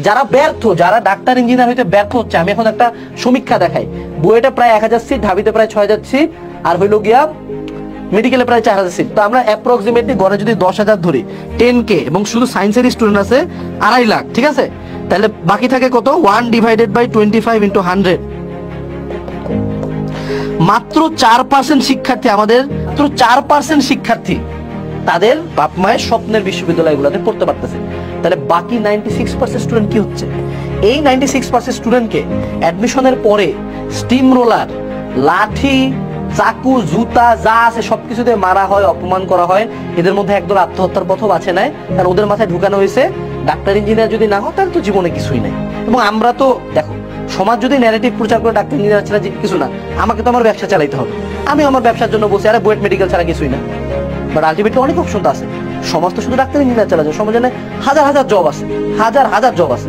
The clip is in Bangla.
যারা ব্যর্থ, যারা ডাক্তার ইঞ্জিনিয়ার হইতে ব্যর্থ হচ্ছে, আমি এখন একটা সমীক্ষা দেখাই। বুয়েটে প্রায় 1000 সিট, ঢাবিতে প্রায় 6000 সিট, আর হইল গিয়া মেডিকেলে প্রায় 4000 সিট। তো আমরা অ্যাপ্রক্সিমেটলি গড়ে যদি 10,000 ধরি, 10K, এবং শুধু সায়েন্সের স্টুডেন্ট আছে 2.5 লাখ, ঠিক আছে? তাহলে বাকি থাকে কত? 1/25 × 100। মাত্র 4% শিক্ষার্থী, আমাদের মাত্র 4% শিক্ষার্থী তাদের বাপ মায়ের স্বপ্নের বিশ্ববিদ্যালয়গুলোতে পড়তে পারতেছে। তাহলে বাকি 96% স্টুডেন্ট কি হচ্ছে? এই 96% স্টুডেন্টকে অ্যাডমিশনের পরে স্টিম রোলার, লাঠি, চাকু, জুতা যা আছে সবকিছুতে মারা হয়, অপমান করা হয়। এদের মধ্যে একদল আত্মহত্যার পথও বাছে নেয়, কারণ ওদের মাথায় ঢুকানো হয়েছে ডাক্তার ইঞ্জিনিয়ার যদি না হয় তাহলে তো জীবনে কিছুই নাই। এবং আমরা তো দেখো, সমাজ যদি ন্যারেটিভ প্রচার করে ডাক্তার ইঞ্জিনিয়ার ছাড়া কিছু না, আমাকে তো আমার ব্যবসা চালাইতে হবে। আমি আমার ব্যবসার জন্য বসে, আরে বুয়েট মেডিকেল ছাড়া কিছুই না। বাট আলটিমেটলি অনেক অপশন তো আছে। সমাজ তো শুধু ডাক্তার ইঞ্জিনিয়ার চালা যায়, সমাজে হাজার হাজার জব আছে, হাজার হাজার জব আছে।